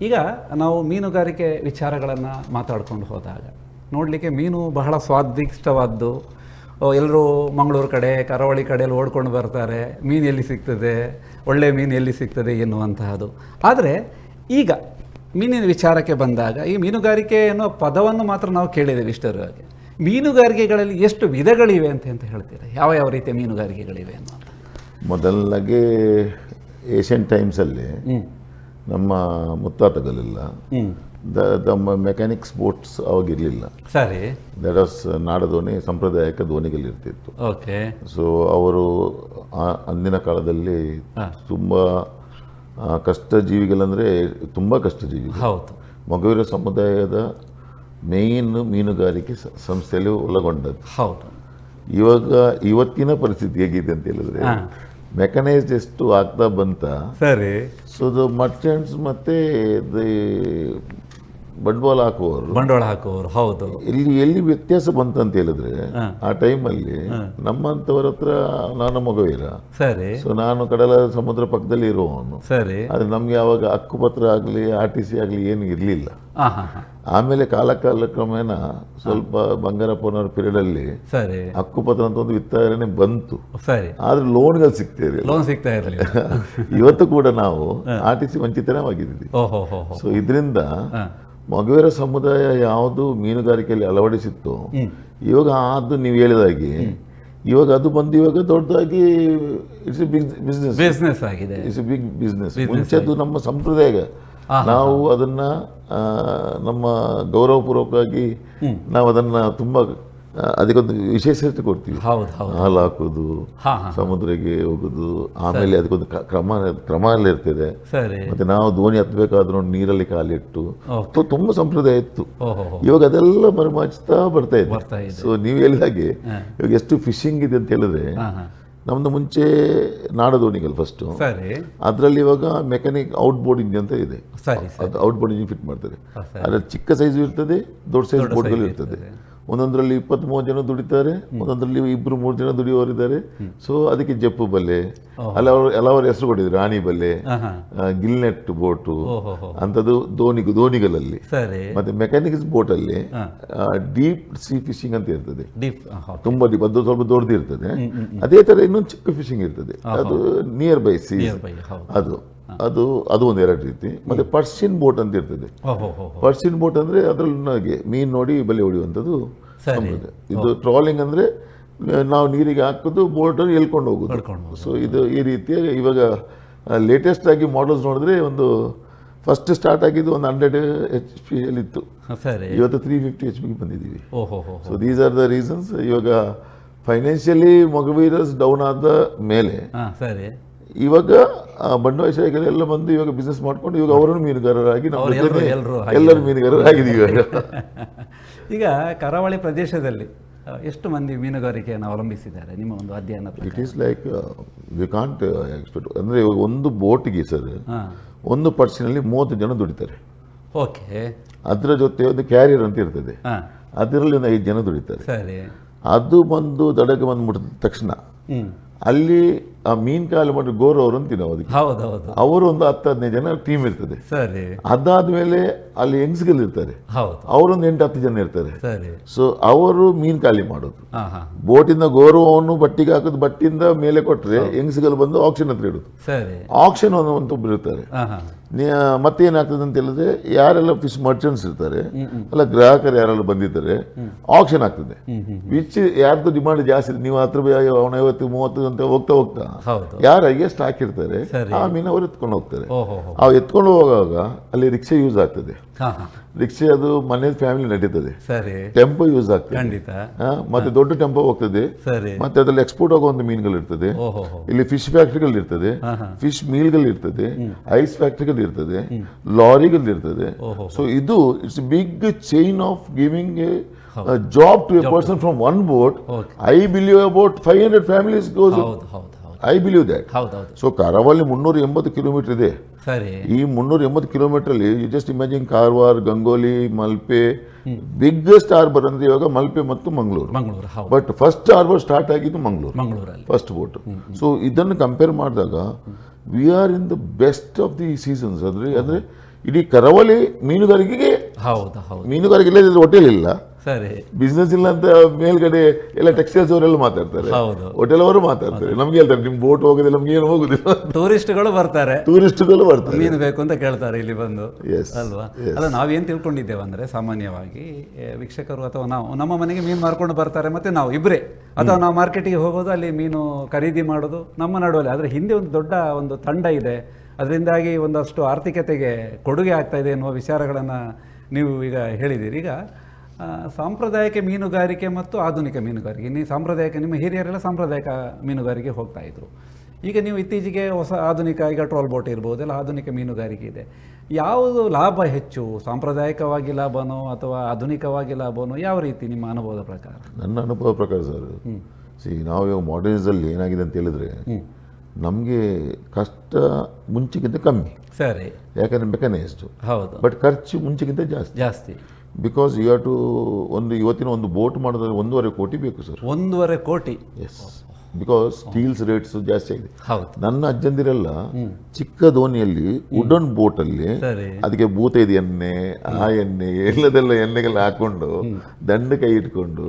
ಈಗ ನಾವು ಮೀನುಗಾರಿಕೆ ವಿಚಾರಗಳನ್ನು ಮಾತಾಡ್ಕೊಂಡು ಹೋದಾಗ ನೋಡಲಿಕ್ಕೆ ಮೀನು ಬಹಳ ಸ್ವಾದಿಷ್ಟವಾದ್ದು. ಎಲ್ಲರೂ ಮಂಗಳೂರು ಕಡೆ ಕರಾವಳಿ ಕಡೆಯಲ್ಲಿ ಓಡ್ಕೊಂಡು ಬರ್ತಾರೆ, ಮೀನು ಎಲ್ಲಿ ಸಿಗ್ತದೆ, ಒಳ್ಳೆಯ ಮೀನು ಎಲ್ಲಿ ಸಿಗ್ತದೆ ಎನ್ನುವಂತಹದ್ದು. ಆದರೆ ಈಗ ಮೀನಿನ ವಿಚಾರಕ್ಕೆ ಬಂದಾಗ ಈ ಮೀನುಗಾರಿಕೆ ಅನ್ನೋ ಪದವನ್ನು ಮಾತ್ರ ನಾವು ಕೇಳಿದ್ದೇವೆ ಇಷ್ಟರವರೆಗೆ. ಮೀನುಗಾರಿಕೆಗಳಲ್ಲಿ ಎಷ್ಟು ವಿಧಗಳಿವೆ ಅಂತ ಹೇಳ್ತೀರಾ? ಯಾವ ಯಾವ ರೀತಿಯ ಮೀನುಗಾರಿಕೆಗಳಿವೆ ಅನ್ನುವಂಥ. ಮೊದಲನಾಗೆ ಏಷ್ಯನ್ ಟೈಮ್ಸಲ್ಲಿ ನಮ್ಮ ಮುತ್ತಾತಗಳೆಲ್ಲ ನಮ್ಮ ಮೆಕ್ಯಾನಿಕ್ಸ್ ಬೋಟ್ಸ್ ಅವಾಗಿರಲಿಲ್ಲ. ಸರಿ. ದಟ್ ವಾಸ್ ನಾಡದೋಣಿ, ಸಾಂಪ್ರದಾಯಿಕ ದೋಣಿಗಳಿರ್ತಿತ್ತು. ಓಕೆ. ಸೊ ಅವರು ಅಂದಿನ ಕಾಲದಲ್ಲಿ ತುಂಬ ಕಷ್ಟಜೀವಿಗಳಂದರೆ ತುಂಬ ಕಷ್ಟಜೀವಿಗಳು. ಹೌದು. ಮೊಗವೀರ ಸಮುದಾಯದ ಮೇಯ್ನ್ ಮೀನುಗಾರಿಕೆ ಸಂಸ್ಥೆಯಲ್ಲಿ ಒಳಗೊಂಡದ್ದು. ಹೌದು. ಇವತ್ತಿನ ಪರಿಸ್ಥಿತಿ ಹೇಗಿದೆ ಅಂತ ಹೇಳಿದ್ರೆ ಮೆಕನೈಸ್ಡ್ ಎಷ್ಟು ಆಗ್ತಾ ಬಂತ. ಸರಿ. ಸೊ ದ ಮರ್ಚೆಂಟ್ಸ್ ಮತ್ತೆ ಬಂಡವಾಳ ಹಾಕುವವರು ಹೌದು. ಎಲ್ಲಿ ವ್ಯತ್ಯಾಸ ಬಂತು ಅಂತ ಹೇಳಿದ್ರೆ ಆ ಟೈಮಲ್ಲಿ ನಮ್ಮಂತವರ ಹತ್ರ ನಾನು ಮೊಗವೀರ. ಸರಿ. ಸೊ ನಾನು ಕಡಲ ಸಮುದ್ರ ಪಕ್ಕದಲ್ಲಿ ಇರುವವನು. ಸರಿ. ಆದ್ರೆ ನಮ್ಗೆ ಯಾವಾಗ ಹಕ್ಕುಪತ್ರ ಆಗಲಿ RTC ಆಗಲಿ ಏನು ಇರಲಿಲ್ಲ. ಆಮೇಲೆ ಕ್ರಮೇಣ ಸ್ವಲ್ಪ ಬಂಗಾರಪ್ಪನವ್ರ ಪೀರಿಯಡ್ ಅಲ್ಲಿ ಹಕ್ಕುಪತ್ರ ಅಂತ ಒಂದು ವಿಸ್ತರಣೆ ಬಂತು. ಸರಿ. ಆದ್ರೆ ಲೋನ್ಗಳು ಸಿಗ್ತಾ ಇರಲಿಲ್ಲ. ಇವತ್ತು ಕೂಡ ನಾವು RTC ವಂಚಿತವಾಗಿದ್ದೀವಿ. ಸೊ ಇದರಿಂದ ಮೊಗವೀರ ಸಮುದಾಯ ಯಾವುದು ಮೀನುಗಾರಿಕೆಯಲ್ಲಿ ಅಳವಡಿಸಿತ್ತು, ಇವಾಗ ಅದು ನೀವು ಹೇಳಿದಾಗೆ ಇವಾಗ ಅದು ಬಂದು ಇವಾಗ ದೊಡ್ಡದಾಗಿ ಇಟ್ಸ್ ಬಿಸ್ನೆಸ್ ಆಗಿದೆ. It's a big business. ಮುಂಚೆದು ನಮ್ಮ ಸಂಪ್ರದಾಯ, ನಾವು ಅದನ್ನ ನಮ್ಮ ಗೌರವಪೂರ್ವಕವಾಗಿ ನಾವು ಅದನ್ನ ತುಂಬಾ ಅದಕ್ಕೊಂದು ವಿಶೇಷತೆ ಕೊಡ್ತೀವಿ. ಹಾಲು ಹಾಕೋದು, ಸಮುದ್ರಕ್ಕೆ ಹೋಗೋದು, ಆಮೇಲೆ ಅದಕ್ಕೊಂದು ಕ್ರಮ ಎಲ್ಲ ಇರ್ತದೆ. ಮತ್ತೆ ನಾವು ದೋಣಿ ಹತ್ತಬೇಕಾದ್ರೂ ನೀರಲ್ಲಿ ಕಾಲಿಟ್ಟು ತುಂಬಾ ಸಂಪ್ರದಾಯ ಇತ್ತು. ಇವಾಗ ಅದೆಲ್ಲ ಮರುಮಾಚ್ತಾ ಬರ್ತಾ ಇದೆ. ಸೊ ನೀವು ಹೇಳಿದಾಗೆ ಇವಾಗ ಎಷ್ಟು ಫಿಶಿಂಗ್ ಇದೆ ಅಂತ ಹೇಳಿದ್ರೆ, ನಮ್ದು ಮುಂಚೆ ನಾಡದೋಣಿಗಳು ಫಸ್ಟ್, ಅದರಲ್ಲಿ ಇವಾಗ ಮೆಕ್ಯಾನಿಕ್ ಔಟ್ ಬೋರ್ಡ್ ಇಂಜಿನ್ ಅಂತ ಇದೆ. ಅದು ಔಟ್ ಬೋರ್ಡ್ ಇಂಜಿನ್ ಫಿಟ್ ಮಾಡ್ತಾರೆ. ಅದ್ರಲ್ಲಿ ಚಿಕ್ಕ ಸೈಜು ಇರ್ತದೆ, ದೊಡ್ಡ ಸೈಜ್ ಬೋರ್ಡ್ಗಳು ಇರ್ತದೆ. ಒಂದೊಂದರಲ್ಲಿ 23 ಜನ ದುಡಿತಾರೆ, ಒಂದೊಂದರಲ್ಲಿ 2-3 ಜನ ದುಡಿಯೋರಿದ್ದಾರೆ. ಸೊ ಅದಕ್ಕೆ ಜಪ್ಪು ಬಲ್ಲೆ ಹಲವಾರು ಹೆಸರು ಕೊಟ್ಟಿದ್ರು. ರಾಣಿ ಬಲ್ಲೆ, ಗಿಲ್ನೆಟ್ ಬೋಟು ಅಂಥದ್ದು ದೋಣಿಗಳಲ್ಲಿ. ಮತ್ತೆ ಮೆಕ್ಯಾನಿಕ್ಸ್ ಬೋಟ್ ಅಲ್ಲಿ ಡೀಪ್ ಸಿ ಫಿಶಿಂಗ್ ಅಂತ ಇರ್ತದೆ, ತುಂಬಾ ಡೀಪ್, ಅದು ಸ್ವಲ್ಪ ದೊಡ್ಡದಿರ್ತದೆ. ಅದೇ ತರ ಇನ್ನೊಂದು ಚಿಕ್ಕ ಫಿಶಿಂಗ್ ಇರ್ತದೆ, ಅದು ನಿಯರ್ ಬೈ ಸೀ. ಅದು ಒಂದು 2 ರೀತಿ. ಮತ್ತೆ ಪರ್ಸಿಯನ್ ಬೋಟ್ ಅಂತ ಇರ್ತದೆ. ಪರ್ಸಿಯನ್ ಬೋಟ್ ಅಂದ್ರೆ ಅದ್ರಲ್ಲಿ ಮೀನ್ ನೋಡಿ ಬಲೆ ಹೊಡೆಯುವಂಥದ್ದು. ಇದು ಟ್ರಾಲಿಂಗ್ ಅಂದ್ರೆ ನಾವು ನೀರಿಗೆ ಹಾಕೋದು, ಬೋಟ್ ಎಳ್ಕೊಂಡು ಹೋಗೋದು. ಸೊ ಇದು ಈ ರೀತಿಯ ಇವಾಗ ಲೇಟೆಸ್ಟ್ ಆಗಿ ಮಾಡಲ್ಸ್ ನೋಡಿದ್ರೆ ಒಂದು ಫಸ್ಟ್ ಸ್ಟಾರ್ಟ್ ಆಗಿದ್ದು ಒಂದು 100 HP ಇತ್ತು. ಇವತ್ತು 350 HP ಬಂದಿದ್ದೀವಿ. So these are the reasons. ಇವಾಗ ಫೈನಾನ್ಷಿಯಲಿ ಮೊಗವೀರಸ್ ಡೌನ್ ಆದ ಮೇಲೆ ಇವಾಗ ಬಂಡವಾಳಶಾಹಿಗಳೆಲ್ಲ ಬಂದು ಇವಾಗ ಬಿಸ್ನೆಸ್ ಮಾಡ್ಕೊಂಡು ಇವಾಗ ಅವರನ್ನು ಮೀನುಗಾರರಾಗಿ ಎಲ್ಲರೂ ಮೀನುಗಾರರಾಗಿದ್ದೀವಿ ಇವಾಗ. ಈಗ ಕರಾವಳಿ ಪ್ರದೇಶದಲ್ಲಿ ಎಷ್ಟು ಮಂದಿ ಮೀನುಗಾರಿಕೆಯನ್ನು ಅವಲಂಬಿಸಿದ್ದಾರೆ ನಿಮ್ಮ ಒಂದು ಅಧ್ಯಯನ? It is like we can't expect. ಅಂದರೆ ಇವಾಗ ಒಂದು ಬೋಟಿಗೆ ಸರ್ ಒಂದು ಪರ್ಸನಲ್ಲಿ 30 ಜನ ದುಡಿತಾರೆ. ಓಕೆ. ಅದರ ಜೊತೆ ಒಂದು ಕ್ಯಾರಿಯರ್ ಅಂತ ಇರ್ತದೆ, ಅದರಲ್ಲಿ ಒಂದು 5 ಜನ ದುಡಿತಾರೆ. ಸರಿ. ಅದು ಬಂದು ದಡಕ್ಕೆ ಬಂದ್ಬಿಟ್ಟಿದ ತಕ್ಷಣ ಅಲ್ಲಿ ಆ ಮೀನ್ ಕಾಲು ಮಾಡಿ ಗೋರವರು ಅಂತೀವಿ ನಾವು ಅದಕ್ಕೆ. ಅವರು ಒಂದು 10-15 ಜನ ಟೀಮ್ ಇರ್ತದೆ. ಅದಾದ್ಮೇಲೆ ಅಲ್ಲಿ ಹೆಂಗ್ಸ್ಗಳು ಇರ್ತಾರೆ, ಅವರೊಂದು 8-10 ಜನ ಇರ್ತಾರೆ. ಸೊ ಅವರು ಮೀನ್ ಖಾಲಿ ಮಾಡೋದು, ಬೋಟಿಂದ ಗೋರವನ್ನು ಬಟ್ಟಿಗೆ ಹಾಕೋದು, ಬಟ್ಟಿಂದ ಮೇಲೆ ಕೊಟ್ರೆ ಹೆಂಗ್ಸ್ಗಳು ಬಂದು ಆಕ್ಷನ್ ಹತ್ರ ಇಡೋದು. ಆಕ್ಷನ್ ಅಂತ ಒಬ್ರು ಇರ್ತಾರೆ. ಮತ್ತೇನಾಗ್ತದೆ ಅಂತ ಹೇಳಿದ್ರೆ ಯಾರೆಲ್ಲ ಫಿಶ್ ಮರ್ಚೆಂಟ್ಸ್ ಇರ್ತಾರೆ ಅಲ್ಲ, ಗ್ರಾಹಕರು ಯಾರೆಲ್ಲ ಬಂದಿದ್ದಾರೆ, ಆಕ್ಷನ್ ಆಗ್ತದೆ. ವಿಚ್ ಯಾರ್ದು ಡಿಮಾಂಡ್ ಜಾಸ್ತಿ, ನೀವು 10 ರೂಪಾಯಿ 50-30 ಅಂತ ಹೋಗ್ತಾ ಯಾರು ಹೈಯೆಸ್ಟ್ ಹಾಕಿರ್ತಾರೆ ಆ ಮೀನು ಅವ್ರು ಎತ್ಕೊಂಡು ಹೋಗ್ತಾರೆ. ಆ ಎತ್ಕೊಂಡು ಹೋಗುವಾಗ ಅಲ್ಲಿ ರಿಕ್ಷಾ ಯೂಸ್ ಆಗ್ತದೆ. ರಿಕ್ಷೆ ಅದು ಮನೆ ಫ್ಯಾಮಿಲಿ ನಡೀತದೆ. ಟೆಂಪೋ ಯೂಸ್ ಆಗ್ತದೆ, ಮತ್ತೆ ದೊಡ್ಡ ಟೆಂಪೋ ಹೋಗ್ತದೆ. ಮತ್ತೆ ಅದ್ರಲ್ಲಿ ಎಕ್ಸ್ಪೋರ್ಟ್ ಆಗೋ ಒಂದು ಮೀನುಗಳು ಇರ್ತದೆ. ಇಲ್ಲಿ ಫಿಶ್ ಫ್ಯಾಕ್ಟ್ರಿಗಳು ಇರ್ತದೆ, ಫಿಶ್ ಮೀಲ್ಗಳು ಇರ್ತದೆ, ಐಸ್ ಫ್ಯಾಕ್ಟ್ರಿಗಳು ಇರ್ತದೆ, ಲಾರಿಗಳು ಇರ್ತದೆ. ಸೊ ಇದು it's big chain of giving job to a person from one boat. I believe about 500 families goes. I believe that. So ಕರಾವಳಿ 380 ಕಿಲೋಮೀಟರ್ ಇದೆ. ಈ 380 ಕಿಲೋಮೀಟರ್ ಅಲ್ಲಿ you just imagine Karwar, Gangoli, Malpe, biggest harbour ಅಂದ್ರೆ ಇವಾಗ ಮಲ್ಪೆ ಮತ್ತು Mangaluru. But first harbour start ಆಗಿದ್ದು Mangaluru, first boat. So ಇದನ್ನು compare ಮಾಡಿದಾಗ we are in the best of the seasons. ಅಂದ್ರೆ ಇಡೀ ಕರಾವಳಿ ಮೀನುಗಾರಿಕೆಗೆ ಹೌದು ಹೌದು ಮೀನುಗಾರಿಕೆ ಇಲ್ಲದಿದ್ರೆ ಹೋಟೆಲ್ ಇಲ್ಲ, ಸರಿ ಬಿಸ್ನೆಸ್ ಇಲ್ಲ ಅಂತ ಮೇಲ್ಗಡೆ ಎಲ್ಲ ಟೆಕ್ಸ್ಟೈಲ್ಸ್ ಅವರೆಲ್ಲ ಮಾತಾಡ್ತಾರೆ, ಹೌದು ಹೋಟೆಲ್ ಅವರು ಮಾತಾಡ್ತಾರೆ. ನಮ್ಗೆ ಹೇಳ್ತಾರೆ ನಿಮ್ ಬೋಟ್ ಹೋಗೋದಿಲ್ಲ, ನಮ್ಗೆ ಏನು ಹೋಗುದಿಲ್ಲ. ಟೂರಿಸ್ಟ್ಗಳು ಬರ್ತಾರೆ, ಟೂರಿಸ್ಟ್ಗಳು ಬರ್ತಾರೆ, ಮೀನು ಬೇಕು ಅಂತ ಕೇಳ್ತಾರೆ ಇಲ್ಲಿ ಬಂದು. Yes, ಅಲ್ವಾ? ಅಲ್ಲ, ನಾವೇನು ತಿಳ್ಕೊಂಡಿದ್ದೇವೆ ಅಂದರೆ ಸಾಮಾನ್ಯವಾಗಿ ವೀಕ್ಷಕರು ಅಥವಾ ನಾವು ನಮ್ಮ ಮನೆಗೆ ಮೀನು ಮಾರ್ಕೊಂಡು ಬರ್ತಾರೆ, ಮತ್ತು ನಾವು ಇಬ್ಬರೇ ಅಥವಾ ನಾವು ಮಾರ್ಕೆಟಿಗೆ ಹೋಗೋದು, ಅಲ್ಲಿ ಮೀನು ಖರೀದಿ ಮಾಡೋದು ನಮ್ಮ ನಡುವಲ್ಲಿ. ಆದರೆ ಹಿಂದೆ ಒಂದು ದೊಡ್ಡ ಒಂದು ತಂಡ ಇದೆ, ಅದರಿಂದಾಗಿ ಒಂದಷ್ಟು ಆರ್ಥಿಕತೆಗೆ ಕೊಡುಗೆ ಆಗ್ತಾ ಇದೆ ಎನ್ನುವ ವಿಚಾರಗಳನ್ನು ನೀವು ಈಗ ಹೇಳಿದ್ದೀರಿ. ಈಗ ಸಾಂಪ್ರದಾಯಿಕ ಮೀನುಗಾರಿಕೆ ಮತ್ತು ಆಧುನಿಕ ಮೀನುಗಾರಿಕೆ, ನೀವು ಸಾಂಪ್ರದಾಯಿಕ, ನಿಮ್ಮ ಹಿರಿಯರೆಲ್ಲ ಸಾಂಪ್ರದಾಯಿಕ ಮೀನುಗಾರಿಕೆ ಹೋಗ್ತಾ ಇದ್ರು. ಈಗ ನೀವು ಇತ್ತೀಚೆಗೆ ಹೊಸ ಆಧುನಿಕ, ಈಗ ಟ್ರೋಲ್ ಬೋಟ್ ಇರ್ಬೋದು, ಎಲ್ಲ ಆಧುನಿಕ ಮೀನುಗಾರಿಕೆ ಇದೆ. ಯಾವುದು ಲಾಭ ಹೆಚ್ಚು, ಸಾಂಪ್ರದಾಯಿಕವಾಗಿ ಲಾಭನೋ ಅಥವಾ ಆಧುನಿಕವಾಗಿ ಲಾಭನೋ? ಯಾವ ರೀತಿ ನಿಮ್ಮ ಅನುಭವದ ಪ್ರಕಾರ? ನನ್ನ ಅನುಭವ ಪ್ರಕಾರ ಸರ್, ನಾವು ಮಾಡರ್ನಿಸಲ್ಲಿ ಏನಾಗಿದೆ ಅಂತ ಹೇಳಿದ್ರೆ, ನಮಗೆ ಕಷ್ಟ ಮುಂಚೆಗಿಂತ ಕಮ್ಮಿ, ಸರಿ, ಯಾಕಂದ್ರೆ ಮೆಕನೈಸ್ಡ್, ಹೌದು, ಬಟ್ ಖರ್ಚು ಮುಂಚೆಗಿಂತ ಜಾಸ್ತಿ. ಬಿಕಾಸ್ ಯು ಹ್ಯಾವ್ ಟು ಇವತ್ತಿನ ಒಂದು ಬೋಟ್ ಮಾಡೋದ್ರೆ 1.5 ಕೋಟಿ ಬೇಕು ಸರ್. 1.5 ಕೋಟಿ? ಎಸ್, ಬಿಕಾಸ್ ಸ್ಟೀಲ್ಸ್ ರೇಟ್ಸ್ ಜಾಸ್ತಿ ಆಗಿದೆ. ಹೌದು. ನನ್ನ ಅಜ್ಜಂದಿರೆಲ್ಲ ಚಿಕ್ಕ ದೋಣಿಯಲ್ಲಿ ವುಡನ್ ಬೋಟ್ ಅಲ್ಲಿ ಅದಕ್ಕೆ ಭೂತೈದು ಎಣ್ಣೆ, ಆ ಎಣ್ಣೆ ಎಲ್ಲದೆಲ್ಲ ಎಣ್ಣೆಗೆಲ್ಲ ಹಾಕೊಂಡು ದಂಡ ಕೈ ಇಟ್ಕೊಂಡು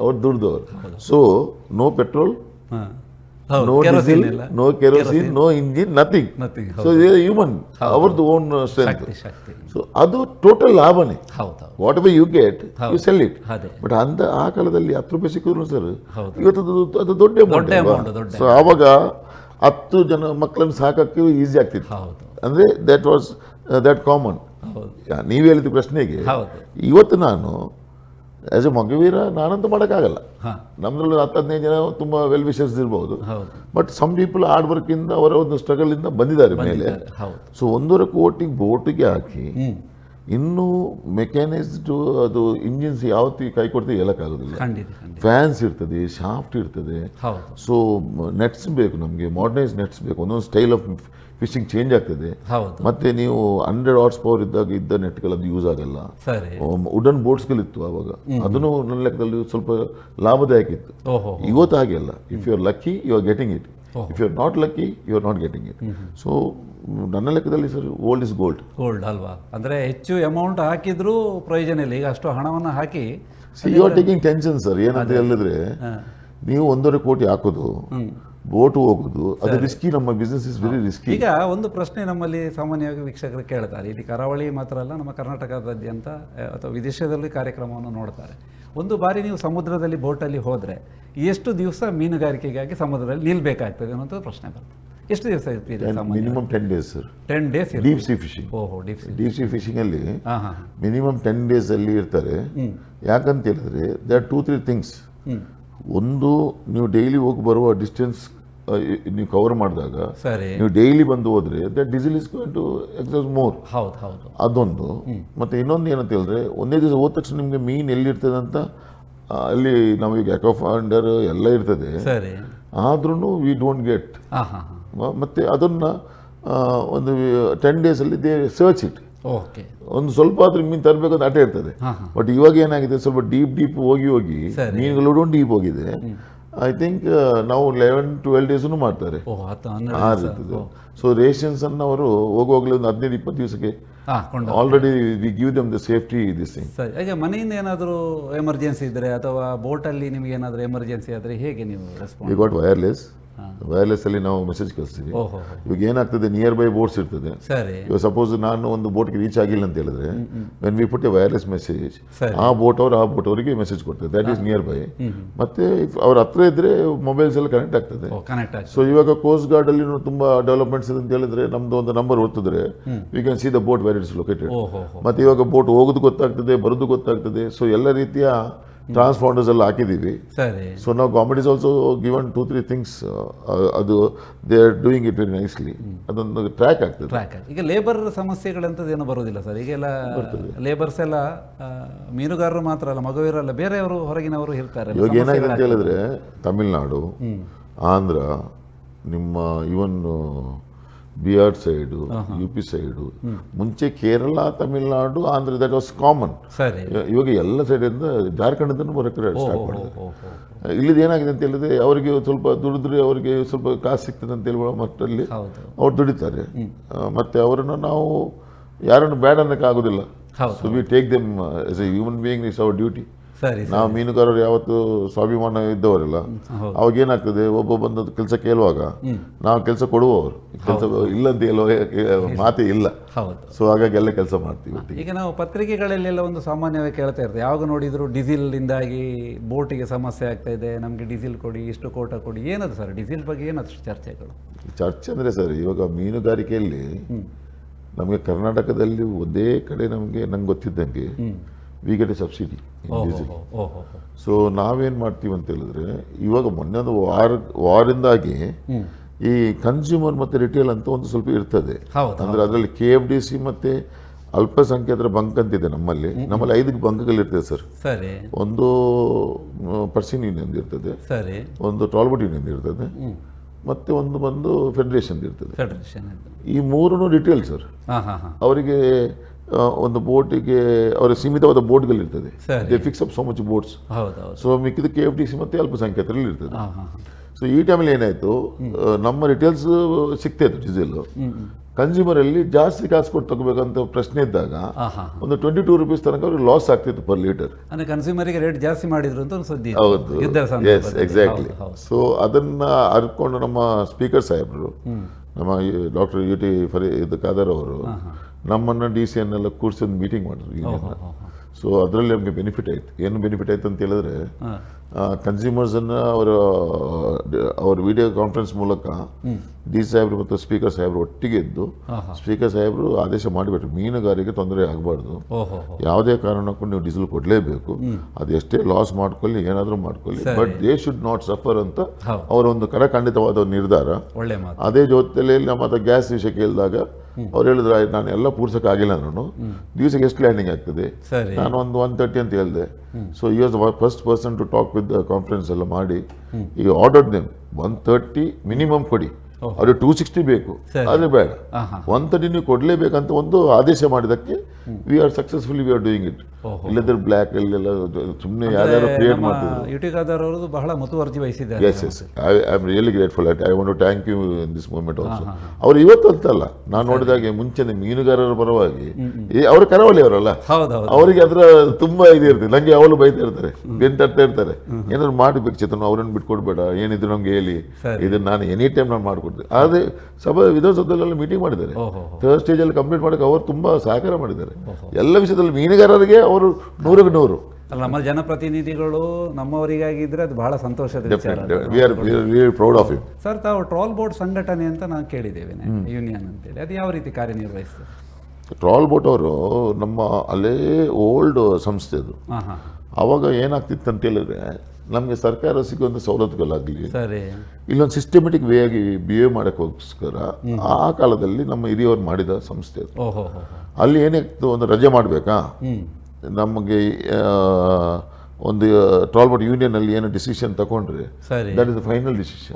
ಅವ್ರು ದುಡ್ದವ್ರು. So no petrol, no diesel, no kerosene, no engine, nothing. So they are human, our own strength. So ಅದು ಟೋಟಲ್ ಲಾಭನೇ. Whatever you get you sell it. But ಆ ಕಾಲದಲ್ಲಿ 10 ರೂಪಾಯಿ ಸಿಕ್ಕಿದ್ರು ಸರ್, ಇವತ್ತು ಅದು ದೊಡ್ಡ ಅಮೌಂಟ್. ಸೊ ಆವಾಗ 10 ಜನ ಮಕ್ಕಳನ್ನು ಸಾಕಕ್ಕೆ ಈಸಿ ಆಗ್ತಿತ್ತು. ಅಂದ್ರೆ ದಟ್ ಕಾಮನ್. ನೀವು ಹೇಳಿದ ಪ್ರಶ್ನೆಗೆ ಇವತ್ತು ನಾನು ಆಸ್ ಎ ಮಗುವೀರ ನಾನಂತೂ ಮಾಡೋಕ್ಕಾಗಲ್ಲ. ನಮ್ಮದ್ರಲ್ಲಿ 10-15 ಜನ ತುಂಬ ವೆಲ್ ವಿಷರ್ಸ್ ಇರ್ಬೋದು, but some people hard work ಇಂದ ಅವರ ಒಂದು ಸ್ಟ್ರಗಲ್ ಇಂದ ಬಂದಿದ್ದಾರೆ ಮೇಲೆ. ಸೊ 1.5 ಕೋಟಿ ಬೋಟಿಗೆ ಹಾಕಿ ಇನ್ನೂ ಮೆಕ್ಯಾನೈಸ್ಡ್ ಅದು ಇಂಜಿನ್ಸ್ ಯಾವತ್ತಿ ಕೈ ಕೊಡ್ತೀವಿ ಹೇಳಕ್ಕಾಗೋದಿಲ್ಲ. ಫ್ಯಾನ್ಸ್ ಇರ್ತದೆ, ಶಾಫ್ಟ್ ಇರ್ತದೆ. ಸೊ ನೆಟ್ಸ್ ಬೇಕು ನಮಗೆ, ಮಾಡರ್ನೈಸ್ ನೆಟ್ಸ್ ಬೇಕು. ಒಂದೊಂದು ಸ್ಟೈಲ್ ಆಫ್ ಫಿಶಿಂಗ್ ಚೇಂಜ್ ಆಗ್ತದೆ. ಮತ್ತೆ ನೀವು 100 ಹಾರ್ಸ್ ಪವರ್ ಇದ್ದ ನೆಟ್ಗಳದ್ದು ಯೂಸ್ ಆಗಲ್ಲ. ವುಡನ್ ಬೋಟ್ಸ್ಗಳಿತ್ತು ಆವಾಗ, ಅದನ್ನು ನನ್ನ ಲೆಕ್ಕದಲ್ಲಿ ಸ್ವಲ್ಪ ಲಾಭದಾಯಕ ಇತ್ತು. ಇವತ್ತು ಹಾಗೆ ಅಲ್ಲ. If you are lucky you are getting it, if you are not lucky you are not getting it. So ನನ್ನ ಲೆಕ್ಕದಲ್ಲಿ sir old is gold. Gold ಅಲ್ವಾ? ಅಂದ್ರೆ ಹೆಚ್ಚು ಅಮೌಂಟ್ ಹಾಕಿದ್ರೂ ಪ್ರಯೋಜನ ಇಲ್ಲ. ಈಗ ಅಷ್ಟು ಹಣವನ್ನು ಹಾಕಿ you are taking tension sir. ಏನಂತ ಹೇಳಿದ್ರೆ, ನೀವು 1.5 ಕೋಟಿ ಹಾಕೋದು, ಬೋಟ್ ಹೋಗೋದು, ಅದು ರಿಸ್ಕಿ. ನಮ್ಮ ಬಿಸ್ನೆಸ್ ಇಸ್ ವೆರಿ ರಿಸ್ಕಿ. ಈಗ ಒಂದು ಪ್ರಶ್ನೆ ನಮ್ಮಲ್ಲಿ ಸಾಮಾನ್ಯವಾಗಿ ವೀಕ್ಷಕರು ಕೇಳ್ತಾರೆ, ಇಲ್ಲಿ ಕರಾವಳಿ ಮಾತ್ರ ಅಲ್ಲ, ನಮ್ಮ ಕರ್ನಾಟಕದಾದ್ಯಂತ ಅಥವಾ ವಿದೇಶದಲ್ಲಿ ಕಾರ್ಯಕ್ರಮವನ್ನು ನೋಡ್ತಾರೆ. ಒಂದು ಬಾರಿ ನೀವು ಸಮುದ್ರದಲ್ಲಿ ಬೋಟಲ್ಲಿ ಹೋದರೆ ಎಷ್ಟು ದಿವಸ ಮೀನುಗಾರಿಕೆಗಾಗಿ ಸಮುದ್ರದಲ್ಲಿ ನಿಲ್ಬೇಕಾಗ್ತದೆ ಅನ್ನೋದು ಪ್ರಶ್ನೆ ಬರ್ತದೆ. ಎಷ್ಟು ದಿವಸ ಇರ್ತೀರಿ? Minimum 10 days sir. 10 days deep sea fishing. Deep sea fishing ಅಲ್ಲಿ ಮಿನಿಮಮ್ 10 ಡೇಸ್ ಅಲ್ಲಿ ಇರ್ತಾರೆ. ಯಾಕಂತ ಹೇಳಿದ್ರೆ ದೇ ಆರ್ 2-3 ಥಿಂಗ್ಸ್. ಒಂದು, ನೀವು ಡೈಲಿ ಹೋಗಿ ಬರುವ ಡಿಸ್ಟೆನ್ಸ್ ನೀವು ಕವರ್ ಮಾಡಿದಾಗ, ನೀವು ಡೈಲಿ ಬಂದು ಹೋದ್ರೆ that diesel is going to excess more. ಅದೊಂದು. ಮತ್ತೆ ಇನ್ನೊಂದು ಏನಂತ ಹೇಳಿದ್ರೆ, ಒಂದೇ ದಿವಸ ಹೋದ ತಕ್ಷಣ ನಿಮಗೆ ಮೀನು ಎಲ್ಲಿರ್ತದೆ ಅಂತ ಅಲ್ಲಿ ನಮಗೆ ಅಕ್ವಾಫೈಂಡರ್ ಎಲ್ಲ ಇರ್ತದೆ, ಆದ್ರೂ ವಿ ಡೋಂಟ್ ಗೆಟ್. ಮತ್ತೆ ಅದನ್ನ ಒಂದು 10 ಡೇಸಲ್ಲಿ ದೇ ಸರ್ಚ್ ಇಟ್. ಒಂದು ಸ್ವಲ್ಪ ಆದ್ರೂ ಮೀನು ತರಬೇಕು ಅಂತ ಆಟ ಇರ್ತದೆ. ಬಟ್ ಇವಾಗ ಏನಾಗಿದೆ, ಸ್ವಲ್ಪ ಡೀಪ್ ಹೋಗಿ ಮೀನುಗಳು ಡೀಪ್ ಹೋಗಿದೆ. ಐ ಥಿಂಕ್ ನಾವು 11-12 ಡೇಸನ್ನು ಮಾಡ್ತಾರೆ. ಸೊ ರೇಷನ್ಸ್ ಅನ್ನು ಅವರು ಹೋಗುವಾಗಲೇ ಒಂದು 15-20 ದಿವಸಕ್ಕೆ already we give them the safety this thing. ಈಗ ಮನೆಯಿಂದ ಏನಾದರೂ ಎಮರ್ಜೆನ್ಸಿ ಇದ್ರೆ ಅಥವಾ ಬೋಟಲ್ಲಿ ನಿಮಗೆ ಏನಾದರೂ ಎಮರ್ಜೆನ್ಸಿ ಆದರೆ ಹೇಗೆ ನೀವು ರೆಸ್ಪಾನ್ಸ್? ವಿ ಗಾಟ್ ವೈರ್ಲೆಸ್ ಅಲ್ಲಿ ನಾವು ಮೆಸೇಜ್ ಕಳಿಸ್ತೀವಿ. ಇವಾಗ ಏನಾಗ್ತದೆ, ನಿಯರ್ ಬೈ ಬೋಟ್ಸ್ ಇರ್ತದೆ. ಇವಾಗ ಸಪೋಸ್ ನಾನು ಒಂದು ಬೋಟ್ಗೆ ರೀಚ್ ಆಗಿಲ್ಲ ಅಂತ ಹೇಳಿದ್ರೆ, when we put a wireless message, ಆ ಬೋಟ್ ಅವರಿಗೆ ಮೆಸೇಜ್ ಕೊಡ್ತಾರೆ, ದಟ್ ಈಸ್ ನಿಯರ್ ಬೈ. ಮತ್ತೆ ಅವ್ರ ಹತ್ರ ಇದ್ರೆ ಮೊಬೈಲ್ಸ್ ಎಲ್ಲ ಕನೆಕ್ಟ್ ಆಗ್ತದೆ. ಸೊ ಇವಾಗ ಕೋಸ್ಟ್ ಗಾರ್ಡ್ ಅಲ್ಲಿ ತುಂಬಾ ಡೆವಲಪ್ಮೆಂಟ್ಸ್ ಇದೆ ಅಂತ ಹೇಳಿದ್ರೆ, ನಮ್ದು ಒಂದು ನಂಬರ್ ಒತ್ತಿದ್ರೆ we can see the boat where it's located. ಮತ್ತೆ ಇವಾಗ ಬೋಟ್ ಹೋಗೋದು ಗೊತ್ತಾಗ್ತದೆ, ಬರೋದು ಗೊತ್ತಾಗ್ತದೆ. ಸೊ ಎಲ್ಲ ರೀತಿಯ ಟ್ರಾನ್ಸ್ಪಾಂಡರ್ಸ್ ಎಲ್ಲ ಹಾಕಿದ್ದೀವಿ. ಸೊ ನಾವು government is also given 2-3 things. ಅದು they are doing it very nicely. ಅದೊಂದು ಟ್ರ್ಯಾಕ್ ಆಗ್ತದೆ. ಈಗ ಲೇಬರ್ ಸಮಸ್ಯೆಗಳಂತದ್ದು ಏನೂ ಬರೋದಿಲ್ಲ ಸರ್? ಈಗೆಲ್ಲ ಲೇಬರ್ಸ್ ಎಲ್ಲ ಮೀನುಗಾರರು ಮಾತ್ರ ಅಲ್ಲ, ಮಗುವಿರಲ್ಲ, ಬೇರೆಯವರು ಹೊರಗಿನವರು ಇರ್ತಾರೆ. ಇವಾಗ ಏನಾಗಿದೆ ಅಂತ ಹೇಳಿದ್ರೆ, ತಮಿಳ್ನಾಡು, ಆಂಧ್ರ, ನಿಮ್ಮ ಇವನ್ ಬಿಹಾರ್ ಸೈಡು, UP ಸೈಡು, ಮುಂಚೆ Kerala, Tamil Nadu, Andhra, that was common. ಇವಾಗ ಎಲ್ಲ ಸೈಡಿಂದ, ಜಾರ್ಖಂಡ್ ಬರೋಕ್ಕೆ ಸ್ಟಾರ್ಟ್ ಮಾಡಿದ್ದಾರೆ. ಇಲ್ಲಿದ್ದು ಏನಾಗಿದೆ ಅಂತ ಹೇಳಿದ್ರೆ, ಅವರಿಗೆ ಸ್ವಲ್ಪ ದುಡಿದ್ರೆ ಅವರಿಗೆ ಸ್ವಲ್ಪ ಕಾಸು ಸಿಗ್ತದೆ ಅಂತ ಹೇಳುವ ಮಟ್ಟದಲ್ಲಿ ಅವ್ರು ದುಡಿತಾರೆ. ಮತ್ತೆ ಅವರನ್ನು ನಾವು ಯಾರನ್ನು ಬ್ಯಾಡ್ ಅನ್ನೋಕ್ಕೆ ಆಗೋದಿಲ್ಲ. ಹೌದು. So we take them as a human being is our duty. ಸರಿ ನಾವು ಮೀನುಗಾರರು ಯಾವತ್ತು ಸ್ವಾಭಿಮಾನ ಇದ್ದವರೆಲ್ಲ. ಅವಾಗ ಏನಾಗ್ತದೆ, ಒಬ್ಬ ಬಂದದ್ದು ಕೆಲಸ ಕೇಳುವಾಗ ನಾವು ಕೆಲಸ ಕೊಡುವವರು, ಕೆಲಸ ಇಲ್ಲಂತ ಹೇಳುವ ಮಾತೇ ಇಲ್ಲ. ಹೌದು. ಸೊ ಹಾಗಾಗಿ ಎಲ್ಲ ಕೆಲಸ ಮಾಡ್ತೀವಿ. ಈಗ ನಾವು ಪತ್ರಿಕೆಗಳಲ್ಲೆಲ್ಲ ಒಂದು ಸಾಮಾನ್ಯವಾಗಿ ಕೇಳ್ತಾ ಇರ್ತೇವೆ, ಯಾವಾಗ ನೋಡಿದ್ರು ಡೀಸೆಲ್ನಿಂದಾಗಿ ಬೋಟಿಗೆ ಸಮಸ್ಯೆ ಆಗ್ತಾ ಇದೆ, ನಮಗೆ ಡೀಸೆಲ್ ಕೊಡಿ, ಇಷ್ಟು ಕೋಟ ಕೊಡಿ. ಏನದು ಸರ್ ಡೀಸೆಲ್ ಬಗ್ಗೆ ಏನದು ಚರ್ಚೆಗಳು? ಚರ್ಚೆ ಅಂದರೆ ಸರ್, ಇವಾಗ ಮೀನುಗಾರಿಕೆಯಲ್ಲಿ ನಮಗೆ ಕರ್ನಾಟಕದಲ್ಲಿ ಒಂದೇ ಕಡೆ ನಂಗೆ ಗೊತ್ತಿದ್ದಂಗೆ we get a subsidy in diesel. So ನಾವೇನು ಮಾಡ್ತೀವಿ ಅಂತ ಹೇಳಿದ್ರೆ, ಇವಾಗ ಮೊನ್ನೆ ಒಂದು ವಾರಿಂದಾಗಿ ಈ ಕನ್ಸ್ಯೂಮರ್ ಮತ್ತು ರಿಟೇಲ್ ಅಂತ ಒಂದು ಸ್ವಲ್ಪ ಇರ್ತದೆ. ಅಂದರೆ ಅದರಲ್ಲಿ KFDC ಮತ್ತು ಅಲ್ಪಸಂಖ್ಯಾತರ ಬಂಕ್ ಅಂತಿದೆ ನಮ್ಮಲ್ಲಿ 5 ಬಂಕ್ಗಳಿರ್ತದೆ ಸರ್. ಸರಿ. ಒಂದು ಪರ್ಸಿನ್ ಯೂನಿಯನ್ ಇರ್ತದೆ, ಸರಿ, ಒಂದು ಟ್ರಾಲ್ಬೋಟ್ ಯೂನಿಯನ್ ಇರ್ತದೆ, ಮತ್ತೆ ಒಂದು ಬಂದು ಫೆಡರೇಷನ್ ಇರ್ತದೆ. ಈ 3 ರಿಟೇಲ್ ಸರ್. ಅವರಿಗೆ ಒಂದು ಬೋಟಿಗೆ ಅವರ ಸೀಮಿತವಾದ ಬೋಟ್ಗಳಿರ್ತದೆ. They fix up so much boats. So ಮಿಕ್ಕಿದ KFDC ಮತ್ತು ಅಲ್ಪಸಂಖ್ಯಾತರಲ್ಲಿ ಇರ್ತದೆ. ಸೊ ಈ ಟೈಮಲ್ಲಿ ಏನಾಯಿತು, ನಮ್ಮ ರಿಟೇಲ್ಸ್ ಸಿಗ್ತಾ ಇತ್ತು ಡೀಸೆಲ್, ಕನ್ಸ್ಯೂಮರಲ್ಲಿ ಜಾಸ್ತಿ ಕಾಸು ಕೊಟ್ಟು ತಗೋಬೇಕಂತ ಪ್ರಶ್ನೆ ಇದ್ದಾಗ ಒಂದು 22 ರೂಪೀಸ್ ತನಕ ಅವ್ರಿಗೆ ಲಾಸ್ ಆಗ್ತಿತ್ತು ಪರ್ ಲೀಟರ್. ಕನ್ಸ್ಯೂಮರ್ಗೆ ರೇಟ್ ಜಾಸ್ತಿ ಮಾಡಿದ್ರು ಅಂತ ಸುದ್ದಿ. ಹೌದು, ಎಸ್ ಎಕ್ಸಾಕ್ಟ್ಲಿ. ಸೊ ಅದನ್ನ ಅರ್ಕೊಂಡು ನಮ್ಮ ಸ್ಪೀಕರ್ ಸಾಹೇಬರು, ನಮ್ಮ ಡಾಕ್ಟರ್ UT ಖಾದರ್ ಅವರು ನಮ್ಮನ್ನು DCN ಎಲ್ಲ ಕೂರಿಸಿ ಒಂದು ಮೀಟಿಂಗ್ ಮಾಡಿದ್ರು. ಸೊ ಅದರಲ್ಲಿ ನಮಗೆ ಬೆನಿಫಿಟ್ ಆಯಿತು. ಏನು ಬೆನಿಫಿಟ್ ಆಯ್ತು ಅಂತ ಹೇಳಿದ್ರೆ, ಕನ್ಸ್ಯೂಮರ್ಸನ್ನು ಅವ್ರ ವಿಡಿಯೋ ಕಾನ್ಫರೆನ್ಸ್ ಮೂಲಕ DC ಸಾಹೇಬರು ಮತ್ತು ಸ್ಪೀಕರ್ ಸಾಹೇಬರು ಒಟ್ಟಿಗೆ ಇದ್ದು, ಸ್ಪೀಕರ್ ಸಾಹೇಬರು ಆದೇಶ ಮಾಡಿಬಿಟ್ರು, ಮೀನುಗಾರಿಗೆ ತೊಂದರೆ ಆಗಬಾರ್ದು, ಯಾವುದೇ ಕಾರಣಕ್ಕೂ ನೀವು ಡೀಸೆಲ್ ಕೊಡಲೇಬೇಕು, ಅದು ಎಷ್ಟೇ ಲಾಸ್ ಮಾಡ್ಕೊಳ್ಳಿ, ಏನಾದರೂ ಮಾಡ್ಕೊಳ್ಳಿ, but they should not suffer ಅಂತ ಅವರ ಒಂದು ಕರಖಂಡಿತವಾದ ನಿರ್ಧಾರ. ಅದೇ ಜೊತೆಯಲ್ಲಿ ನಮ್ಮ ಹತ್ರ ಗ್ಯಾಸ್ ವಿಷಯ ಕೇಳಿದಾಗ ಅವ್ರು ಹೇಳಿದ್ರು, ನಾನು ಎಲ್ಲ ಪೂರ್ಸಕ್ಕಾಗಿಲ್ಲ, ನಾನು ದಿವಸಕ್ಕೆ ಎಷ್ಟು ಲ್ಯಾಂಡಿಂಗ್ ಆಗ್ತದೆ, ನಾನು ಒಂದು 130 ಅಂತ ಹೇಳಿದೆ. So he was the first person to talk with conference ಎಲ್ಲ ಮಾಡಿ, ಈಗ ಆರ್ಡರ್ಡ್ ನೇಮ್ 130 ಮಿನಿಮಮ್ ಕೊಡಿ, ಅವ್ರಿಗೆ 260 ಬೇಕು, ಆದರೆ ಬೇಡ 130 ನೀವು ಕೊಡಲೇಬೇಕಂತ ಒಂದು ಆದೇಶ ಮಾಡಿದಕ್ಕೆ we are successfully we are doing it. ಇಲ್ಲದ್ರೆ ಬ್ಲ್ಯಾಕ್ ಅಲ್ಲೆಲ್ಲ ಸುಮ್ಮನೆ ಯಾರ್ಯಾರು ಕ್ರಿಯೇಟ್ ಮಾಡ್ತಿದ್ರು. UT ಖಾದರ್ ಅವರು ಬಹಳ ಮುತುವರ್ಜಿ ವಹಿಸಿದ್ದಾರೆ. Yes yes, I am really grateful. I want to thank you in this moment also. ಅವರು ಇವತ್ತು ಅಂತಲ್ಲ, ನಾನು ನೋಡಿದಾಗೆ ಮುಂಚೆ ಮೀನುಗಾರರ ಪರವಾಗಿ ಅವರು ಕರಾವಳಿ ಅವರಲ್ಲ, ಅವರಿಗೆ ಅದರ ತುಂಬಾ ಇರ್ತದೆ. ನಂಗೆ ಅವಳು ಬೈತಾ ಇರ್ತಾರೆ, ಬೆಂತಾಡ್ತಾ ಇರ್ತಾರೆ, ಏನಾದ್ರು ಮಾಡಬೇಕು ಚೇತನ್, ಅವ್ರನ್ನ ಬಿಟ್ಕೊಡ್ಬೇಡ, ಏನಿದ್ರು ನಮ್ಗೆ ಹೇಳಿ, ಇದನ್ನ ನಾನು ಎನಿ ಟೈಮ್ ನಾನು ಮಾಡ್ಕೊಡ್ತೀನಿ. ಆದರೆ ವಿಧಾನಸೌಧದಲ್ಲಿ ಮೀಟಿಂಗ್ ಮಾಡಿದ್ದಾರೆ, 3rd ಸ್ಟೇಜಲ್ಲಿ ಕಂಪ್ಲೀಟ್ ಮಾಡೋಕೆ ಅವರು ತುಂಬಾ ಸಹಕಾರ ಮಾಡಿದ್ದಾರೆ. ಎಲ್ಲ ವಿಷಯದಲ್ಲಿ ಮೀನುಗಾರರಿಗೆ ಅವರು 100ಕ್ಕೆ 100. ನಮ್ಮ ಜನಪ್ರತಿನಿಧಿಗಳು ನಮ್ಮವರಿಗಾಗಿದ್ರೆ ಅದು ಬಹಳ ಸಂತೋಷದ ವಿಚಾರ. Proud of it. ಸರ್, ತಾವು ಟ್ರಾಲ್ ಬೋಟ್ ಸಂಘಟನೆ ಅಂತ ನಾನು ಕೇಳಿದ್ದೇವೆ, ಯೂನಿಯನ್ ಅಂತೇಳಿ, ಅದು ಯಾವ ರೀತಿ ಕಾರ್ಯನಿರ್ವಹಿಸ್ತದೆ? ಟ್ರಾಲ್ ಬೋಟ್ ಅವರು ನಮ್ಮ ಅಲ್ಲೇ ಓಲ್ಡ್ ಸಂಸ್ಥೆ ಅದು. ಅವಾಗ ಏನಾಗ್ತಿತ್ತು ಅಂತ ಹೇಳಿದ್ರೆ, ನಮಗೆ ಸರ್ಕಾರ ಸಿಗುವಂಥ ಸವಲತ್ತುಗಳಾಗಲಿ, ಇಲ್ಲೊಂದು ಸಿಸ್ಟಮೆಟಿಕ್ ವೇ ಆಗಿ ಬಿಹೇವ್ ಮಾಡೋಕ್ಕೋಸ್ಕರ ಆ ಕಾಲದಲ್ಲಿ ನಮ್ಮ ಹಿರಿಯವರು ಮಾಡಿದ ಸಂಸ್ಥೆ ಅದು. ಅಲ್ಲಿ ಏನಾಗ್ತು, ಒಂದು ರಜೆ ಮಾಡಬೇಕಾ, ನಮಗೆ ಒಂದು ಟ್ರಾಲ್ ಬೋಟ್ ಯೂನಿಯನ್ ಅಲ್ಲಿ ಏನು ಡಿಸಿಷನ್ ತಗೊಂಡ್ರೆ that is the final decision.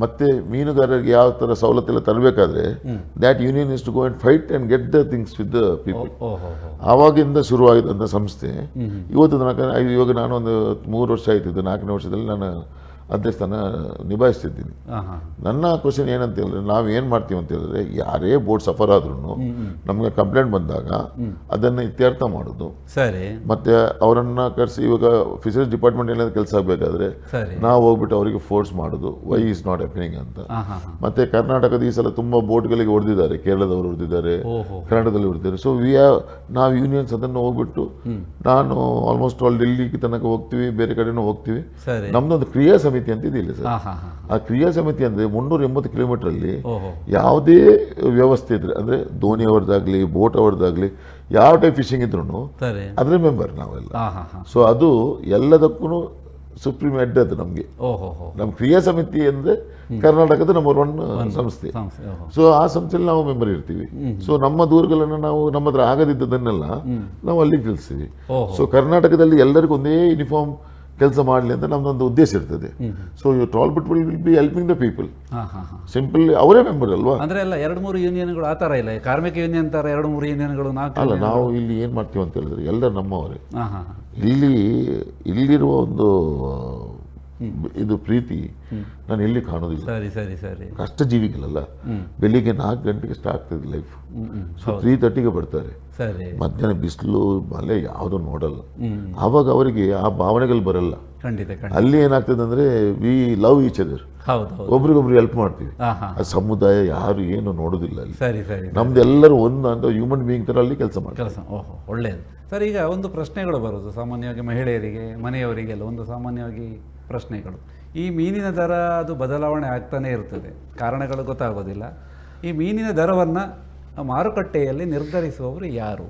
ಮತ್ತೆ ಮೀನುಗಾರರಿಗೆ ಯಾವ ತರ ಸವಲತ್ತೆಲ್ಲ ತರಬೇಕಾದ್ರೆ that union is to go and fight and get the things with the people. ಆವಾಗಿಂದ ಶುರುವಾಗಿದ್ದಂಥ ಸಂಸ್ಥೆ ಇವತ್ತು ತನಕ. ಇವಾಗ ನಾನು ಒಂದು 3 ವರ್ಷ ಆಯ್ತಿದ್ದು, 4ನೇ ವರ್ಷದಲ್ಲಿ ನಾನು ಅಧ್ಯಕ್ಷನ ನಿಭಾಯಿಸ್ತಿದ್ದೀನಿ. ನನ್ನ ಕ್ವಶನ್ ಏನಂತ ಹೇಳಿದ್ರೆ, ನಾವು ಏನು ಮಾಡ್ತೀವಿ ಅಂತ ಹೇಳಿದ್ರೆ, ಯಾರೇ ಬೋಟ್ ಸಫರ್ ಆದ್ರೂ ನಮಗೆ ಕಂಪ್ಲೇಂಟ್ ಬಂದಾಗ ಅದನ್ನು ಇತ್ಯರ್ಥ ಮಾಡೋದು. ಮತ್ತೆ ಅವರನ್ನು ಕರೆಸಿ, ಇವಾಗ ಫಿಶರೀಸ್ ಡಿಪಾರ್ಟ್ಮೆಂಟ್ ಏನಾದ್ರು ಕೆಲಸ ಆಗಬೇಕಾದ್ರೆ ನಾವು ಹೋಗ್ಬಿಟ್ಟು ಅವರಿಗೆ ಫೋರ್ಸ್ ಮಾಡೋದು, ವೈ ಈಸ್ ನಾಟ್ ಹ್ಯಾಪನಿಂಗ್ ಅಂತ. ಮತ್ತೆ ಕರ್ನಾಟಕದ ಈ ಸಲ ತುಂಬ ಬೋಟ್ಗಳಿಗೆ ಹೊಡೆದಿದ್ದಾರೆ, ಕೇರಳದವರು ಹೊಡೆದಿದ್ದಾರೆ, ಕರ್ನಾಟಕದಲ್ಲಿ ಹೊಡೆದಿದ್ದಾರೆ. ಸೊ ನಾವು ಯೂನಿಯನ್ಸ್ ಅದನ್ನು ಹೋಗ್ಬಿಟ್ಟು, ನಾನು ಆಲ್ಮೋಸ್ಟ್ ಆಲ್ ಡೆಲ್ಲಿಗೆ ತನಕ ಹೋಗ್ತೀವಿ, ಬೇರೆ ಕಡೆನೂ ಹೋಗ್ತೀವಿ. ನಮ್ದೊಂದು ಕ್ರಿಯಾ ಸಮಿತಿ ಅಂತ ಇದಿಲ್ಲ ಸರ್. ಆ ಕ್ರಿಯಾ ಸಮಿತಿ ಅಂದ್ರೆ 380 ಕಿಲೋಮೀಟರ್ ಅಲ್ಲಿ ಯಾವುದೇ ವ್ಯವಸ್ಥೆ ಇದ್ರೆ, ಅಂದ್ರೆ ದೋಣಿ ಅವರದಾಗ್ಲಿ, ಬೋಟ್ ಅವರದಾಗ್ಲಿ, ಯಾವ ಟೈಪ್ ಫಿಶಿಂಗ್ ಇದ್ರು ಅದ್ರ ಮೆಂಬರ್ ನಾವೆಲ್ಲ. ಸೊ ಅದು ಎಲ್ಲದಕ್ಕೂ ಸುಪ್ರೀಂ ಹೆಡ್ ಅದು ನಮಗೆ. ನಮ್ಮ ಕ್ರಿಯಾ ಸಮಿತಿ ಅಂದ್ರೆ ಕರ್ನಾಟಕದ ನಂಬರ್ 1 ಸಂಸ್ಥೆ. ಸೊ ಆ ಸಂಸ್ಥೆಯಲ್ಲಿ ನಾವು ಮೆಂಬರ್ ಇರ್ತೀವಿ. ಸೊ ನಮ್ಮ ದೂರುಗಳನ್ನು ನಾವು ನಮ್ಮ ಹತ್ರ ಆಗದಿದ್ದದನ್ನೆಲ್ಲ ನಾವು ಅಲ್ಲಿಗೆ ತಿಳಿಸ್ತೀವಿ. ಸೊ ಕರ್ನಾಟಕದಲ್ಲಿ ಎಲ್ಲರಿಗೂ ಒಂದೇ ಯೂನಿಫಾರ್ಮ್ ಕೆಲಸ ಮಾಡಲಿ ಅಂತ ನಮ್ದೊಂದು ಉದ್ದೇಶ ಇರ್ತದೆ. So trawl boat will be helping the people. Simple ಅವರೇ ಮೆಂಬರ್ ಅಲ್ವಾ. ಅಂದ್ರೆ ಎಲ್ಲ 2-3 ಯೂನಿಯನ್ಗಳು ಆ ಥರ ಇಲ್ಲ, ಕಾರ್ಮಿಕ ಯೂನಿಯನ್ ತರ 2-3 ಯೂನಿಯನ್ಗಳು ಅಲ್ಲ. ನಾವು ಇಲ್ಲಿ ಏನು ಮಾಡ್ತೀವಿ ಅಂತ ಹೇಳಿದ್ರೆ, ಎಲ್ಲರೂ ನಮ್ಮವರೇ. ಇಲ್ಲಿರುವ ಒಂದು ಇದು ಪ್ರೀತಿ ನಾನು ಎಲ್ಲಿ ಕಾಣೋದಿಲ್ಲ. ಸರಿ ಸರಿ ಸರಿ. ಕಷ್ಟ ಜೀವಿಗಳಲ್ಲ, ಬೆಳಿಗ್ಗೆ 4 ಗಂಟೆಗೆ ಸ್ಟಾರ್ಟ್ ಆಗ್ತದೆ ಲೈಫ್, ಸೊ 3:30ಗೆ ಬರ್ತಾರೆ, ಸರಿ, ಮಧ್ಯಾಹ್ನ ಬಿಸಿಲು ಮಳೆ ಯಾವುದೂ ನೋಡಲ್ಲ. ಆವಾಗ ಅವರಿಗೆ ಆ ಭಾವನೆಗಳು ಬರಲ್ಲ. ಖಂಡಿತ ಖಂಡಿತ. ಅಲ್ಲಿ ಏನಾಗ್ತದೆ ಅಂದ್ರೆ ವಿ ಲವ್ ಈಚ್ ಅದರ್, ಒಬ್ರಿಗೊಬ್ರು ಹೆಲ್ಪ್ ಮಾಡ್ತೀವಿ. ಆ ಸಮುದಾಯ ಯಾರು ಏನು ನೋಡೋದಿಲ್ಲ ಅಲ್ಲಿ. ಸರಿ ಸರಿ. ನಮ್ದು ಎಲ್ಲರೂ ಒಂದು ಅಂತ ಹ್ಯೂಮನ್ ಬೀಯಿಂಗ್ ತರ ಅಲ್ಲಿ ಕೆಲಸ ಮಾಡ್ತಾರೆ. ಓಹೋ, ಒಳ್ಳೆಯದು ಸರ್. ಈಗ ಒಂದು ಪ್ರಶ್ನೆಗಳು ಬರೋದು ಸಾಮಾನ್ಯವಾಗಿ ಮಹಿಳೆಯರಿಗೆ, ಮನೆಯವರಿಗೆಲ್ಲ ಒಂದು ಸಾಮಾನ್ಯವಾಗಿ ಪ್ರಶ್ನೆಗಳು, ಈ ಮೀನಿನ ದರ ಅದು ಬದಲಾವಣೆ ಆಗ್ತಾನೆ ಇರ್ತದೆ, ಕಾರಣಗಳು ಗೊತ್ತಾಗೋದಿಲ್ಲ. ಈ ಮೀನಿನ ದರವನ್ನು ಮಾರುಕಟ್ಟೆಯಲ್ಲಿ ನಿರ್ಧರಿಸುವವರು ಯಾರು?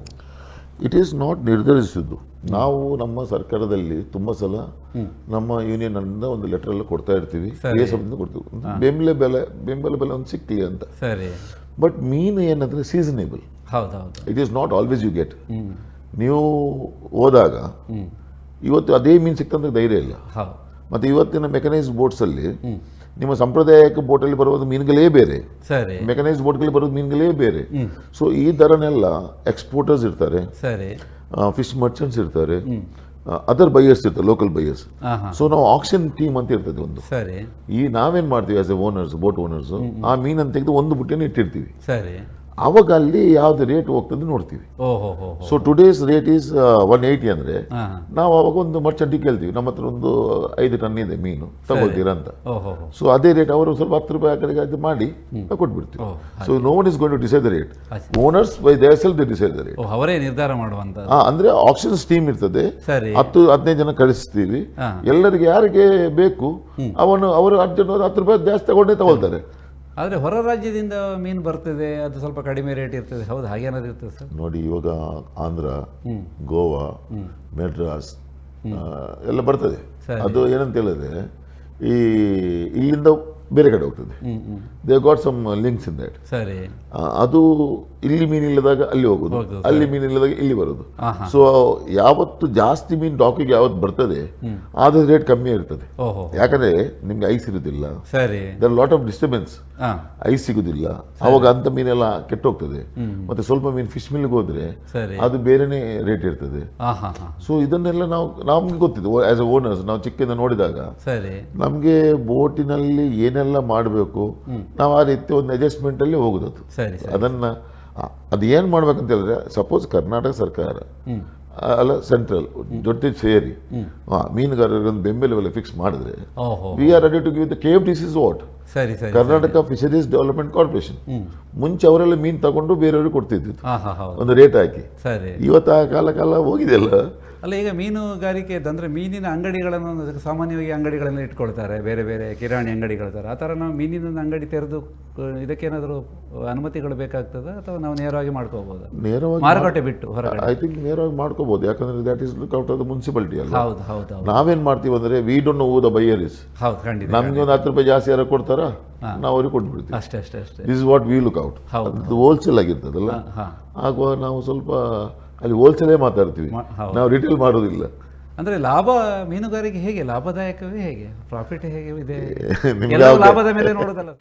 ಇಟ್ ಈಸ್ ನಾಟ್ ನಿರ್ಧರಿಸಿದ್ದು. ನಾವು ನಮ್ಮ ಸರ್ಕಾರದಲ್ಲಿ ತುಂಬ ಸಲ ನಮ್ಮ ಯೂನಿಯನ್ ಅಂದ ಒಂದು ಲೆಟರ್ ಎಲ್ಲ ಕೊಡ್ತಾ ಇರ್ತೀವಿ, ಕೊಡ್ತೀವಿ, ಬೆಂಬಲ ಬೆಲೆ ಒಂದು ಸಿಕ್ಲಿ ಅಂತ. ಸರಿ. ಬಟ್ ಮೀನು ಏನಂದ್ರೆ ಸೀಸನೇಬಲ್. ಹೌದೌದು. It is not always you get. ನೀವು ಹೋದಾಗ ಇವತ್ತು ಅದೇ ಮೀನು ಸಿಕ್ತಂದ್ರೆ ಧೈರ್ಯ ಇಲ್ಲ. ಮತ್ತೆ ಇವತ್ತಿನ ಮೆಕನೈಸ್ಡ್ ಬೋಟ್ಸ್ ಅಲ್ಲಿ ನಿಮ್ಮ ಸಾಂಪ್ರದಾಯಿಕ ಬೋಟಲ್ಲಿ ಬರುವುದು ಮೀನುಗಳೇ ಬೇರೆ, ಮೆಕನೈಸ್ಡ್ ಬೋಟ್ಗಳಲ್ಲಿ ಬರೋದು ಮೀನುಗಳೇ ಬೇರೆ. ಸೊ ಈ ದರನೆಲ್ಲ ಎಕ್ಸ್ಪೋರ್ಟರ್ಸ್ ಇರ್ತಾರೆ, ಫಿಶ್ ಮರ್ಚೆಂಟ್ಸ್ ಇರ್ತಾರೆ, ಅದರ್ ಬೈಯರ್ಸ್ ಇರ್ತಾರೆ, ಲೋಕಲ್ ಬೈಯರ್ಸ್. ಸೊ ನಾವು ಆಕ್ಷನ್ ಟೀಮ್ ಅಂತ ಇರ್ತದೆ ಒಂದು. ಈ ನಾವೇನ್ ಮಾಡ್ತೀವಿ as A owners, boat owners, ಆ ಮೀನನ್ನು ತೆಗೆದು ಒಂದು ಬುಟ್ಟಿಯನ್ನು ಇಟ್ಟಿರ್ತೀವಿ. ಅವಾಗ ಅಲ್ಲಿ ಯಾವ್ದು ರೇಟ್ ಹೋಗ್ತದೆ ನೋಡ್ತೀವಿ. ಸೊ ಟುಡೇಸ್ ರೇಟ್ ಈಸ್ 180 ಅಂದ್ರೆ ನಾವು ಅವಾಗ ಒಂದು ಮರ್ಚೆಂಟಿಗೆ ಕೇಳ್ತೀವಿ, ನಮ್ಮ ಹತ್ರ ಒಂದು 5 ಟನ್ ಇದೆ ಮೀನು ತಗೊಳ್ತೀರಾ ಅಂತ. ಸೊ ಅದೇ ರೇಟ್ ಅವರು ಸ್ವಲ್ಪ 10 ರೂಪಾಯಿ ಆ ಕಡೆಗೆ ಅದು ಮಾಡಿ ಕೊಟ್ಬಿಡ್ತೀವಿ. So no one is going to decide the rate. Owners by their self they decide the rate. ಅವರೇ ನಿರ್ಧಾರ ಮಾಡುವಂತ. ಅಂದ್ರೆ ಆಕ್ಷನ್ಸ್ ಟೀಮ್ ಇರ್ತದೆ, 10-15 ಜನ ಕಳಿಸ್ತೀವಿ. ಎಲ್ಲರಿಗೆ ಯಾರಿಗೆ ಬೇಕು ಅವರು 10 ಜನ 10 ರೂಪಾಯಿ ಜಾಸ್ತಿ ತಗೊಂಡೇ ತಗೊಳ್ತಾರೆ. ಆದರೆ ಹೊರ ರಾಜ್ಯದಿಂದ ಮೀನು ಬರ್ತದೆ, ಅದು ಸ್ವಲ್ಪ ಕಡಿಮೆ ರೇಟ್ ಇರ್ತದೆ, ಹೌದು ಹಾಗೇನಾದ್ರು ಇರ್ತದೆ ಸರ್? ನೋಡಿ, ಇವಾಗ ಆಂಧ್ರ, ಗೋವಾ, ಮೆಡ್ರಾಸ್ ಎಲ್ಲ ಬರ್ತದೆ. ಅದು ಏನಂತ ಹೇಳಿದ್ರೆ ಈ ಇಲ್ಲಿಂದ ಬೇರೆ ಕಡೆ ಹೋಗ್ತದೆ. They got some links in that. ಸರಿ. ಅದು ಇಲ್ಲಿ ಮೀನಿಲ್ಲದಾಗ ಅಲ್ಲಿ ಹೋಗೋದು, ಅಲ್ಲಿ ಮೀನಿಲ್ಲದಾಗ ಇಲ್ಲಿ ಬರೋದು. ಸೊ ಯಾವತ್ತು ಜಾಸ್ತಿ ಮೀನು ಡಾಕಿಗೆ ಯಾವತ್ತು ಬರ್ತದೆ ಆದ್ರೆ ರೇಟ್ ಕಮ್ಮಿ ಇರ್ತದೆ. ಯಾಕಂದ್ರೆ ನಿಮ್ಗೆ ಐಸ್ ಇರುದಿಲ್ಲ, there lot of disturbance, ice ಸಿಗುದಿಲ್ಲ. ಅವಾಗ ಅಂತ ಮೀನೆಲ್ಲ ಕೆಟ್ಟೋಗ್ತದೆ. ಮತ್ತೆ ಸ್ವಲ್ಪ ಮೀನು ಫಿಶ್ ಮಿಲ್ಗೆ ಹೋದ್ರೆ ಅದು ಬೇರೆನೆ ರೇಟ್ ಇರ್ತದೆ. ಸೊ ಇದನ್ನೆಲ್ಲ ನಮ್ಗೆ ಗೊತ್ತಿದೆ ಆಸ್ ಎ ಓನರ್ಸ್. ನಾವು ಚಿಕ್ಕದಿಂದ ನೋಡಿದಾಗ ನಮ್ಗೆ ಬೋಟಿನಲ್ಲಿ ಏನೆಲ್ಲ ಮಾಡಬೇಕು ನಾವು ಆ ರೀತಿ ಒಂದು ಅಡ್ಜಸ್ಟ್ಮೆಂಟ್ ಅಲ್ಲಿ ಹೋಗುದು. ಅದನ್ನ ಅದು ಏನ್ ಮಾಡ್ಬೇಕಂತ ಹೇಳಿದ್ರೆ, ಸಪೋಸ್ ಕರ್ನಾಟಕ ಸರ್ಕಾರ ಅಲ್ಲ ಸೆಂಟ್ರಲ್ ಜೊತೆ ಸೇರಿ ಮೀನುಗಾರರಿಗೆ ಒಂದು ಬೆಂಬಲ ಬೆಲೆ ಫಿಕ್ಸ್ ಮಾಡಿದ್ರೆ, we are ready to give the KFDC's what, Karnataka Fisheries Development Corporation. ಮುಂಚೆ ಅವರೆಲ್ಲ ಮೀನು ತಗೊಂಡು ಬೇರೆಯವ್ರಿಗೆ ಕೊಡ್ತಿದ್ದು ಒಂದು ರೇಟ್ ಹಾಕಿ. ಇವತ್ತು ಆ ಕಾಲ ಹೋಗಿದೆಯಲ್ಲ. ಅಲ್ಲ, ಈಗ ಮೀನುಗಾರಿಕೆ ಅಂದ್ರೆ ಮೀನಿನ ಅಂಗಡಿಗಳನ್ನು ಸಾಮಾನ್ಯವಾಗಿ ಅಂಗಡಿಗಳನ್ನು ಇಟ್ಕೊಳ್ತಾರೆ, ಬೇರೆ ಬೇರೆ ಕಿರಾಣಿ ಅಂಗಡಿಗಳಿದ್ದಾರೆ. ಆ ಥರ ನಾವು ಮೀನಿನ ಅಂಗಡಿ ತೆರೆದು ಇದಕ್ಕೇನಾದರೂ ಅನುಮತಿಗಳು ಬೇಕಾಗ್ತದೆ ಅಥವಾ ನಾವು ನೇರವಾಗಿ ಮಾಡ್ಕೋಬಹುದು? ನೇರವಾಗಿ ಮಾರುಕಟ್ಟೆ ಬಿಟ್ಟು ಹೊರಗಡೆ ಐ ಥಿಂಕ್ ನೇರವಾಗಿ ಮಾಡ್ಕೋಬಹುದು. ಯಾಕಂದ್ರೆ that is look out of the municipality ಅಲ್ಲ. ಹೌದು ಹೌದು. ನಾವೇನ್ ಮಾಡ್ತೀವಿ ಅಂದ್ರೆ we don't know who the buyer is. ಹೌದು, ಖಂಡಿತ. ನಮ್ಗೆ ಒಂದು 10 ರೂಪಾಯಿ ಜಾಸ್ತಿ ಯಾರು ಕೊಡ್ತಾರ, ನಾವು ಅವ್ರಿಗೆ ಕೊಟ್ಬಿಡ್ತೀವಿ. ಅಷ್ಟೇ ಅಷ್ಟೇ ಅಷ್ಟೇ. This is what we look out. ಅದು ಹೋಲ್ಸೇಲ್ ಆಗಿರ್ತದಲ್ಲ, ಆಗುವ ನಾವು ಸ್ವಲ್ಪ ಅಲ್ಲಿ ಹೋಲ್ಸೇಲೇ ಮಾತಾಡ್ತೀವಿ, ನಾವು ರಿಟೇಲ್ ಮಾಡೋದಿಲ್ಲ. ಅಂದ್ರೆ ಲಾಭ ಮೀನುಗಾರಿಕೆ ಹೇಗೆ ಲಾಭದಾಯಕವೇ, ಹೇಗೆ ಪ್ರಾಫಿಟ್ ಹೇಗೆ ಇದೆ, ಲಾಭದ ಮೇಲೆ ನೋಡೋದಲ್ಲ.